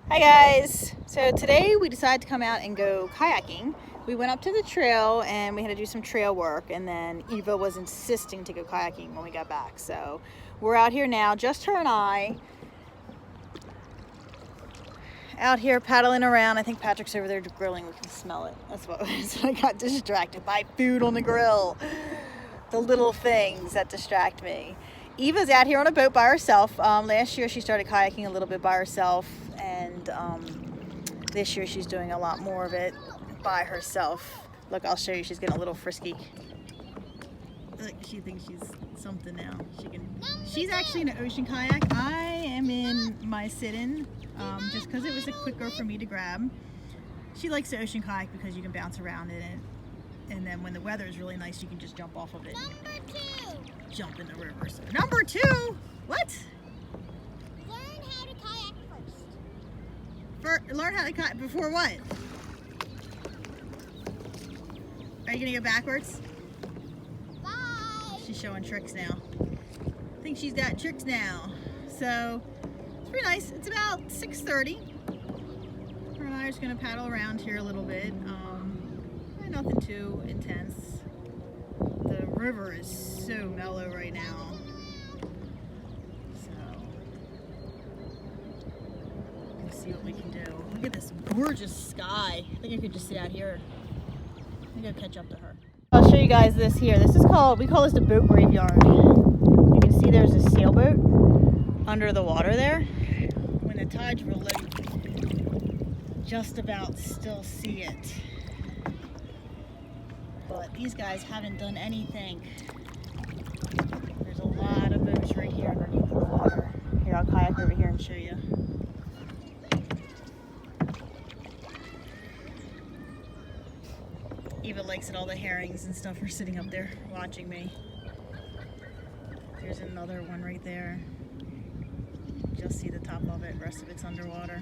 Hi guys! So today we decided to come out and go kayaking. We went up to the trail and we had to do some trail work, and then Eva was insisting to go kayaking when we got back. So we're out here now, just her and I, out here paddling around. I think Patrick's over there grilling. We can smell it. That's what I got distracted by, food on the grill. The little things that distract me. Eva's out here on a boat by herself. Last year she started kayaking a little bit by herself, and this year she's doing a lot more of it by herself. Look, I'll show you. She's getting a little frisky. Look, she thinks she's something now. She's actually in an ocean kayak. I am in my sit-in, just because it was quicker for me to grab. She likes the ocean kayak because you can bounce around in it, and then when the weather is really nice, you can just jump off of it. Number 2. Jump in the river. So, number 2. What? Learn how to kayak first. Learn how to kayak before what? Are you gonna go backwards? Bye. She's showing tricks now. I think she's got tricks now. So it's pretty nice. It's about 6:30. Her and I are just gonna paddle around here a little bit. Nothing too intense. The river is so mellow right now. So let's see what we can do. Look at this gorgeous sky. I think I could just sit out here. I'm gonna catch up to her. I'll show you guys this here. This is called, we call this the boat graveyard. You can see there's a sailboat under the water there. When the tides were low, just about still see it. But these guys haven't done anything. There's a lot of boats right here underneath the water. Here, I'll kayak over here and show you. Eva likes it, all the herrings and stuff are sitting up there watching me. There's another one right there. Just see the top of it, the rest of it's underwater.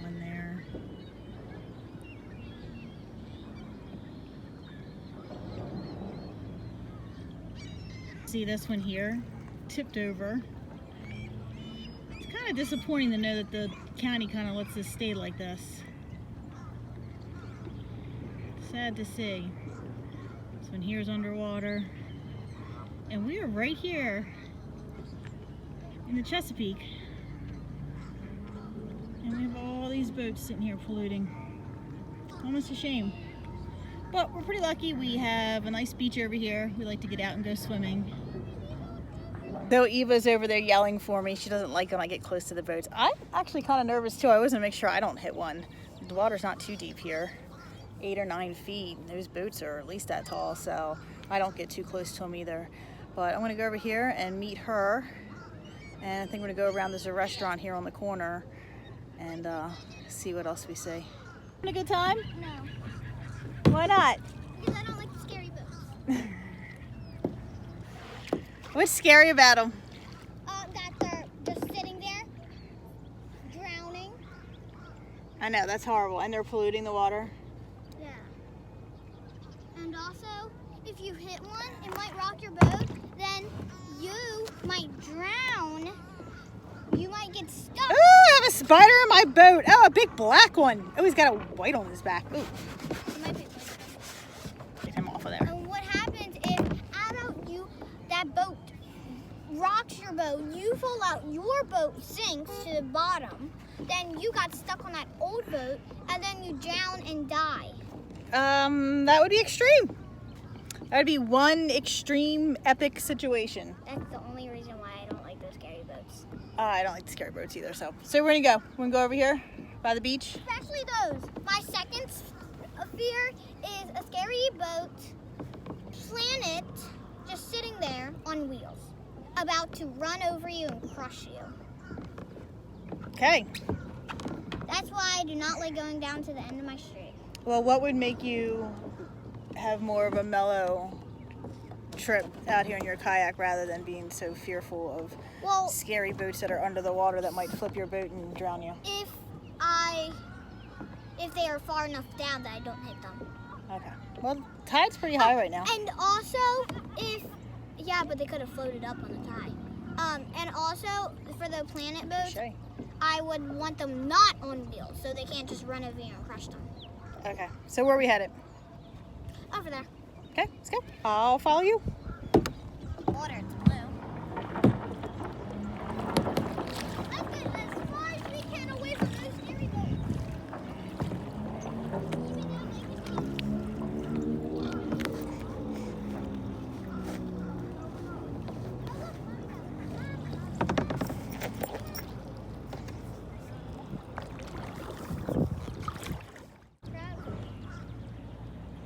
One there. See this one here, tipped over. It's kind of disappointing to know that the county kind of lets this stay like this. Sad to see. This one here is underwater, and we are right here in the Chesapeake, and we have all these boats sitting here polluting. Almost a shame. But we're pretty lucky. We have a nice beach over here. We like to get out and go swimming. Though Eva's over there yelling for me, she doesn't like when I get close to the boats. I'm actually kind of nervous too. I always want to make sure I don't hit one. The water's not too deep here, 8 or 9 feet. Those boats are at least that tall, so I don't get too close to them either. But I'm gonna go over here and meet her. And I think we're gonna go around. There's a restaurant here on the corner and see what else we see. Having a good time? No. Why not? Because I don't like the scary boats. What's scary about them? That they're just sitting there, drowning. I know, that's horrible. And they're polluting the water. Yeah. And also, if you hit one, it might rock your boat. Then you might drown. You might get stuck. Ooh, I have a spider in my boat. Oh, a big black one. Oh, he's got a white on his back. Ooh. It might be. Get him off of there. And what happens if that boat rocks your boat, you fall out, your boat sinks to the bottom, then you got stuck on that old boat, and then you drown and die. That would be extreme. That would be one extreme epic situation. That's the only reason why I don't like those scary boats. I don't like the scary boats either, so we're gonna go. We're gonna go over here by the beach. Especially those. My second fear is a scary boat planet just sitting there on wheels, about to run over you and crush you. Okay. That's why I do not like going down to the end of my street. Well, what would make you have more of a mellow trip out here in your kayak rather than being so fearful of scary boats that are under the water that might flip your boat and drown you? If they are far enough down that I don't hit them. Okay. Well, tide's pretty high right now. And also, if Yeah, but they could have floated up on the tide. And also, for the planet boats, I would want them not on wheels, so they can't just run over you and crush them. Okay, so where are we headed? Over there. Okay, let's go. I'll follow you. Water, it's blue. Let's get as far as we can away from those scary boats.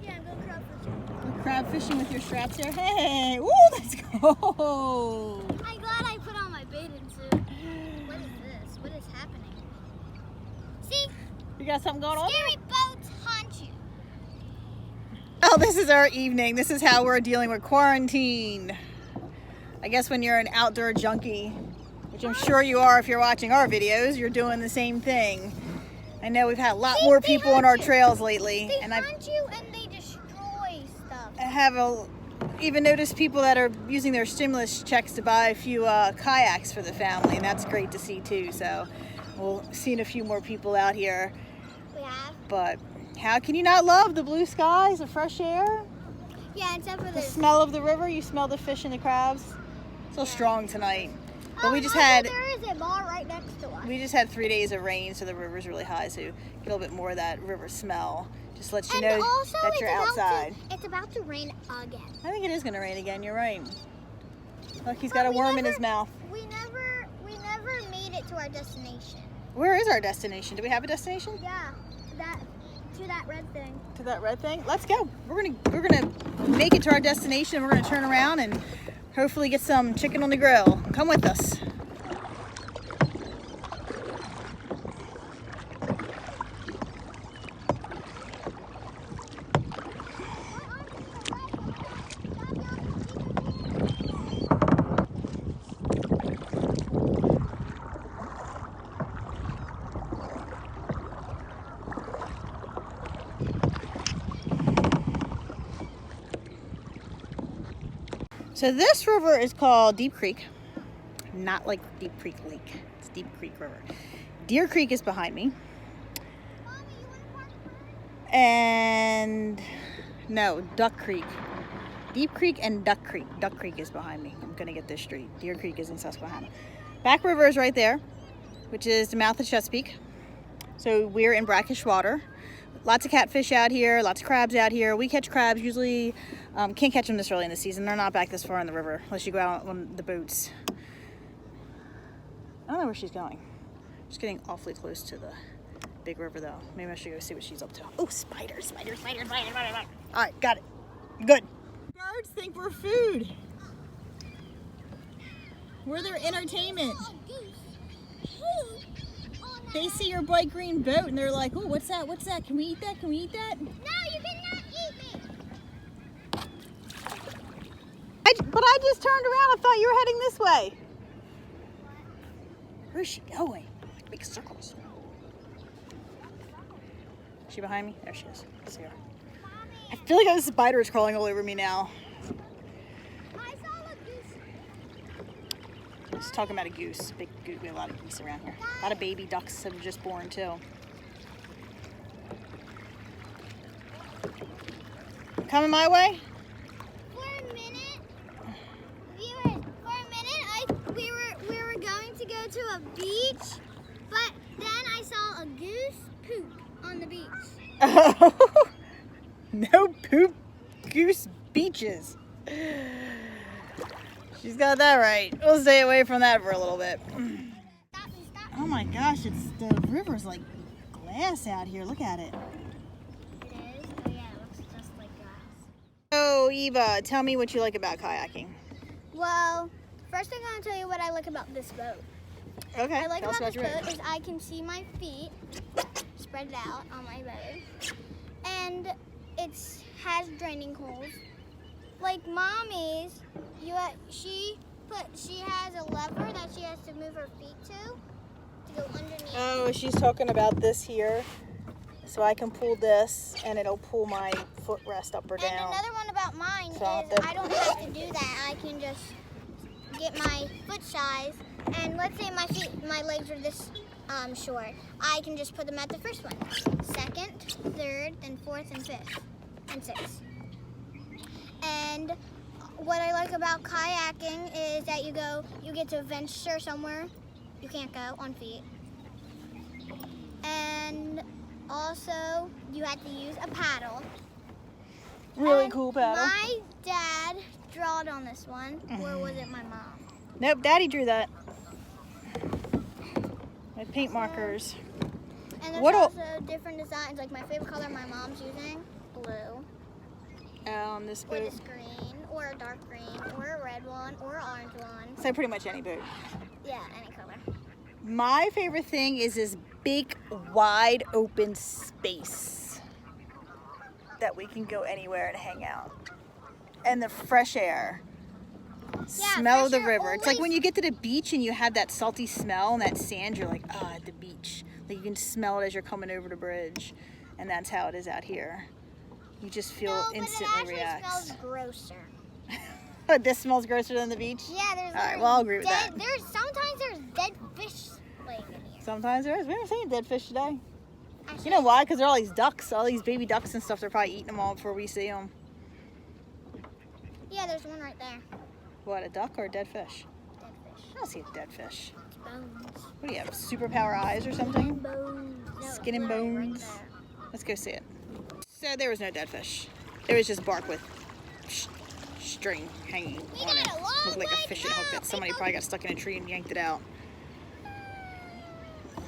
Yeah, I'm going crab fishing. Crab fishing with your straps here. Hey, woo, let's go. I'm glad I put on my bathing suit. What is this? What is happening? See? You got something going on? Scary boats haunt you. Oh, this is our evening. This is how we're dealing with quarantine. I guess when you're an outdoor junkie, which I'm sure you are if you're watching our videos, you're doing the same thing. I know we've had a lot more people on our trails lately. They and hunt you and they destroy stuff. I have even noticed people that are using their stimulus checks to buy a few kayaks for the family, and that's great to see too. So we'll see a few more people out here. We have? But how can you not love the blue skies, the fresh air, Yeah, except for the this. smell of the river? You smell the fish and the crabs. So strong tonight. But we just also had there is a bar right next to us. 3 days of rain, so the river's really high, so you get a little bit more of that river smell. Just lets you And know also that you're outside. It's about to rain again. I think it is going to rain again. You're right. Look, he's got a worm in his mouth. We never made it to our destination. Where is our destination? Do we have a destination? Yeah, to that red thing. To that red thing? Let's go. We're gonna make it to our destination. We're gonna turn around and hopefully get some chicken on the grill. Come with us. So this river is called Deep Creek, not like Deep Creek Lake. It's Deep Creek River. Deer Creek is behind me. Mommy, you want to park the car? And no, Duck Creek. Deep Creek and Duck Creek. Duck Creek is behind me. I'm gonna get this straight. Deer Creek is in Susquehanna. Back River is right there, which is the mouth of Chesapeake. So we're in brackish water. Lots of catfish out here, lots of crabs out here. We catch crabs usually, can't catch them this early in the season. They're not back this far in the river unless you go out on the boats. I don't know where she's going. She's getting awfully close to the big river though. Maybe I should go see what she's up to. Oh, spider, spider, spider, spider, spider, spider. All right, got it. Good. Birds think we're food. We're their entertainment. They see your bright green boat and they're like, oh, what's that? What's that? Can we eat that? Can we eat that? No, you cannot eat me. But I just turned around. I thought you were heading this way. Where's she going? Like big circles. Is she behind me? There she is. I see her. I feel like this spider is crawling all over me now. I saw a goose. Just talking about a goose. Big goose. We have a lot of geese around here. A lot of baby ducks that are just born too. Coming my way? For a minute, we were going to go to a beach, but then I saw a goose poop on the beach. Oh, no poop goose beaches. She's got that right. We'll stay away from that for a little bit. Stop. Oh my gosh, the river's like glass out here. Look at it. It is? Oh yeah, it looks just like glass. Oh, Eva, tell me what you like about kayaking. Well, first I'm going to tell you what I like about this boat. Okay, I like tell us about this your boat is I can see my feet spread out on my boat, and it has draining holes. Like Mommy's, she has a lever that she has to move her feet to go underneath. Oh, she's talking about this here. So I can pull this and it'll pull my footrest up or down. And another one about mine So is I don't have to do that. I can just get my foot size, and let's say my legs are this short. I can just put them at the first one, second, third, then fourth, and fifth, and sixth. And what I like about kayaking is that you get to venture somewhere you can't go on feet. And also, you had to use a paddle. Really And cool paddle. My dad drawed on this one, or was it my mom? Nope, Daddy drew that. With paint markers. And there's What also different designs, like my favorite color my mom's using, blue, On this or boat. this green, or a dark green, or a red one, or an orange one. So pretty much any boat. Yeah, any color. My favorite thing is this big, wide open space that we can go anywhere and hang out. And the fresh air. Smell of the fresh air river. It's like when always- you get to the beach and you have that salty smell and that sand, you're like, ah, at the beach. Like you can smell it as you're coming over the bridge. And that's how it is out here. You just feel No, but instantly it actually relaxed. smells grosser. This smells grosser than the beach? Yeah, there's All right, well, I'll agree with that. Sometimes there's dead fish laying in here. Sometimes there is. We haven't seen dead fish today. Actually, You know why? Because there are all these ducks, all these baby ducks and stuff. They're probably eating them all before we see them. Yeah, there's one right there. What, a duck or a dead fish? Dead fish. I don't see a dead fish. It's bones. What do you have, superpower eyes or something? Bones. No, Skin and it's literally right bones. there. Let's go see it. So there was no dead fish. There was just bark with string hanging We on got it. a long Looked like way a to fishing hook go, that somebody people. probably got stuck in a tree and yanked it out.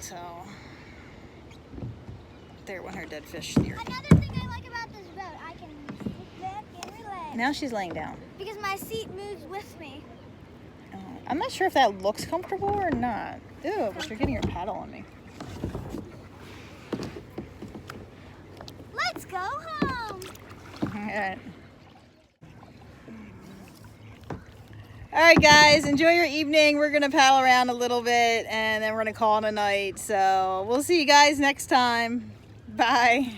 So, there went her dead fish theory. Another thing I like about this boat, I can sit back and relax. Now she's laying down. Because my seat moves with me. I'm not sure if that looks comfortable or not. Ew, but you're getting your paddle on me. Let's go home. Alright. Alright guys, enjoy your evening. We're going to paddle around a little bit and then we're going to call it a night. So we'll see you guys next time. Bye.